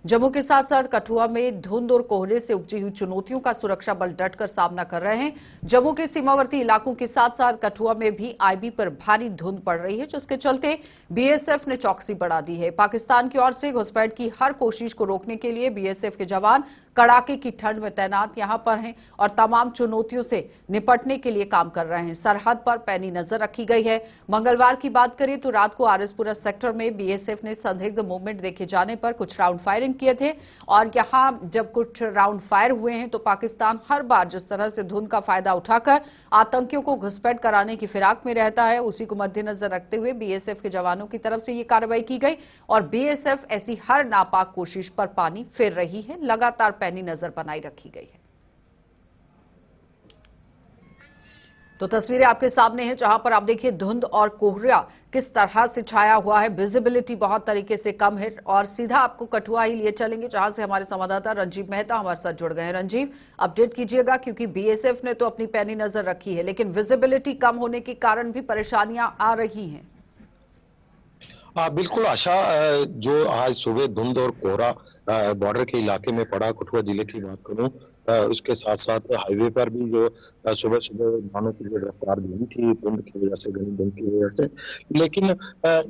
जम्मू के साथ साथ कठुआ में धुंध और कोहरे से उपजी हुई चुनौतियों का सुरक्षा बल डटकर सामना कर रहे हैं। जम्मू के सीमावर्ती इलाकों के साथ साथ कठुआ में भी आईबी पर भारी धुंध पड़ रही है, जिसके चलते बीएसएफ ने चौकसी बढ़ा दी है। पाकिस्तान की ओर से घुसपैठ की हर कोशिश को रोकने के लिए बीएसएफ के जवान कड़ाके की ठंड में तैनात यहां पर हैं और तमाम चुनौतियों से निपटने के लिए काम कर रहे हैं। सरहद पर पैनी नजर रखी गई है। मंगलवार की बात करें तो रात को आरएसपुरा सेक्टर में बीएसएफ ने संदिग्ध मूवमेंट देखे जाने पर कुछ राउंड फायरिंग किए थे और यहां जब कुछ राउंड फायर हुए हैं तो पाकिस्तान हर बार जिस तरह से धुंध का फायदा उठाकर आतंकियों को घुसपैठ कराने की फिराक में रहता है, उसी को मद्देनजर रखते हुए बीएसएफ के जवानों की तरफ से ये कार्रवाई की गई और बीएसएफ ऐसी हर नापाक कोशिश पर पानी फेर रही है। लगातार पैनी नजर बनाई रखी गई है। तो तस्वीरें आपके सामने हैं, जहां पर आप देखिए धुंध और कोहरा किस तरह से छाया हुआ है। विजिबिलिटी बहुत तरीके से कम है और सीधा आपको कठुआ ही लिए चलेंगे, जहां से हमारे संवाददाता रंजीव मेहता हमारे साथ जुड़ गए हैं। रंजीव, अपडेट कीजिएगा, क्योंकि बीएसएफ ने तो अपनी पैनी नजर रखी है, लेकिन विजिबिलिटी कम होने के कारण भी परेशानियां आ रही हैं। बिल्कुल आशा, जो आज सुबह धुंध और कोहरा बॉर्डर के इलाके में पड़ा, कठुआ जिले की बात करूं, उसके साथ साथ हाईवे पर भी जो सुबह सुबह वाहनों की रफ्तार धीमी थी धुंध की वजह से, घनी धुंध की वजह से। लेकिन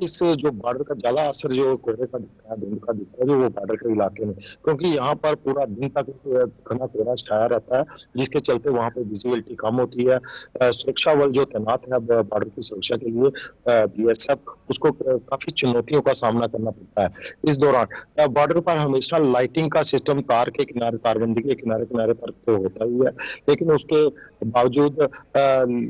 इस जो बॉर्डर का ज्यादा असर जो कोहरे का दिखता है, धुंध का दिखता है जो वो बॉर्डर के इलाके में, क्योंकि यहाँ पर पूरा दिन तक घना कोहरा छाया रहता है, जिसके चलते वहाँ पे विजिबिलिटी कम होती है। सुरक्षा बल जो तैनात है बॉर्डर की सुरक्षा के लिए, बीएसएफ, उसको काफी चुनौतियों का सामना करना पड़ता है। इस दौरान बॉर्डर पर हमेशा लाइटिंग का सिस्टम तार के किनारे, तारबंदी के किनारे किनारे पर तो होता ही है, लेकिन उसके बावजूद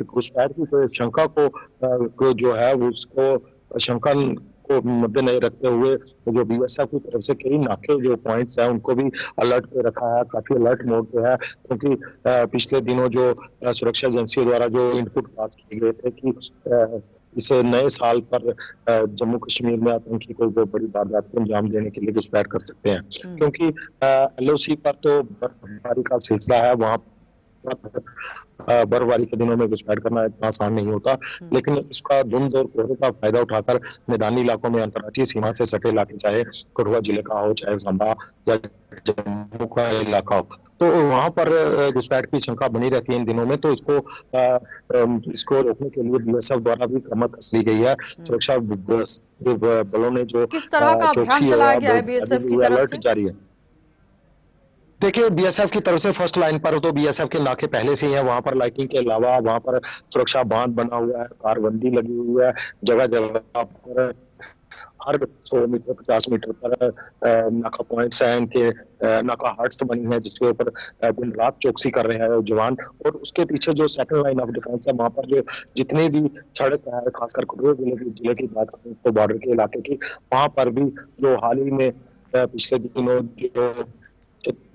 घुसपैठ की कोई शंका को जो है उसको शंका को मद्देनजर रखते हुए जो बीएसएफ की तरफ से कई नाके जो पॉइंट्स हैं उनको भी अलर्ट पे रखा है, काफी अलर्ट मोड पे है, क्योंकि पिछले दिनों जो सुरक्षा एजेंसियों द्वारा जो इनपुट पास किए गए थे कि इस नए साल पर जम्मू कश्मीर में आतंकी कोई बड़ी वारदात को अंजाम देने के लिए घुसपैठ कर सकते हैं, क्योंकि एलओसी पर तो बर्फबारी का सिलसिला है, वहां पर बर्फबारी के दिनों में घुसपैठ करना इतना आसान नहीं होता। लेकिन इसका धुंध और कोहरे का फायदा उठाकर मैदानी इलाकों में, अंतर्राष्ट्रीय सीमा से सटे इलाके, चाहे कठुआ जिले का हो, चाहे सांबा या जम्मू का इलाका हो, तो वहां पर घुसपैठ की शंका बनी रहती है इन दिनों में। तो इसको रोकने के लिए बीएसएफ द्वारा भी कमर कस ली गई है। सुरक्षा बलों ने जो किस तरह का अभियान चलाया गया है बीएसएफ की तरफ से? जारी है। देखिए, बीएसएफ की तरफ से फर्स्ट लाइन पर तो बीएसएफ के नाके पहले से ही है, वहां पर लाइटिंग के अलावा वहां पर सुरक्षा बांध बना हुआ है, तारबंदी लगी हुई है, जगह जगह पर हर 100 मीटर 50 मीटर पर नाका पॉइंट्स हैं, इनके नाका हट्स बनी है, जिसके ऊपर दिन रात चौकसी कर रहे हैं जवान। और उसके पीछे जो सेकंड लाइन ऑफ डिफेंस है, वहां पर जो जितने भी सड़क है, खासकर कठुआ जिले की बात करें तो बॉर्डर के इलाके की, वहां पर भी जो हाल ही में पिछले दिनों जो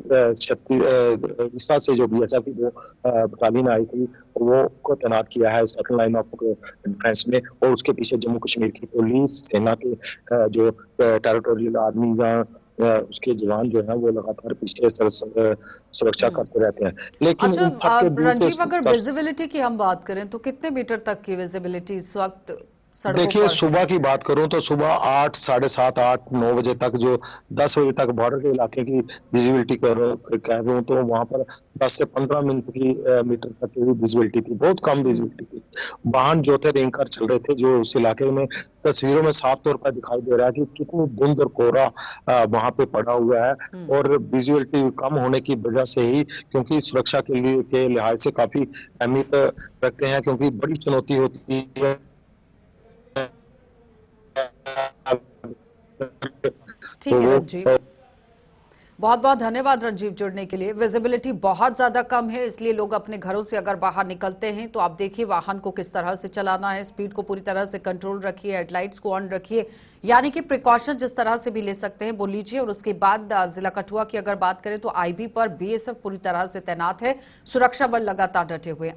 उड़ीसा से जो बीएसएफ की जो बटालियन आई थी वो को तैनात किया है सेकंड लाइन ऑफ डिफेंस में, और उसके पीछे जम्मू कश्मीर की पुलिस, सेना के जो टेरिटोरियल आर्मी या उसके जवान जो है वो लगातार पीछे सुरक्षा करते रहते हैं। लेकिन रंजीव, अगर विजिबिलिटी की हम बात करें तो कितने मीटर तक की विजिबिलिटी इस वक्त? देखिए, सुबह की बात करूं तो सुबह 8, 7:30, 8, 9 बजे तक, जो 10 बजे तक बॉर्डर के इलाके की विजिबिलिटी कह रहा हूं, तो वहां पर 10 से 15 मिनट की मीटर तक की विजिबिलिटी थी, बहुत कम विजिबिलिटी थी। वाहन जो थे रेंकर चल रहे थे, जो उस इलाके में तस्वीरों में साफ तौर पर दिखाई दे रहा है कि कितनी धुंध और कोहरा वहां पे पड़ा हुआ है, और विजिबिलिटी कम होने की वजह से ही, क्योंकि सुरक्षा के लिहाज से काफी अहमियत रखते हैं, क्योंकि बड़ी चुनौती होती है। ठीक है रंजीव, बहुत बहुत धन्यवाद रंजीव जुड़ने के लिए। विजिबिलिटी बहुत ज्यादा कम है, इसलिए लोग अपने घरों से अगर बाहर निकलते हैं तो आप देखिए वाहन को किस तरह से चलाना है, स्पीड को पूरी तरह से कंट्रोल रखिए, हेडलाइट्स को ऑन रखिए, यानी कि प्रिकॉशन जिस तरह से भी ले सकते हैं वो लीजिए। और उसके बाद जिला कठुआ की अगर बात करें तो आईबी पर बीएसएफ पूरी तरह से तैनात है, सुरक्षा बल लगातार डटे हुए हैं।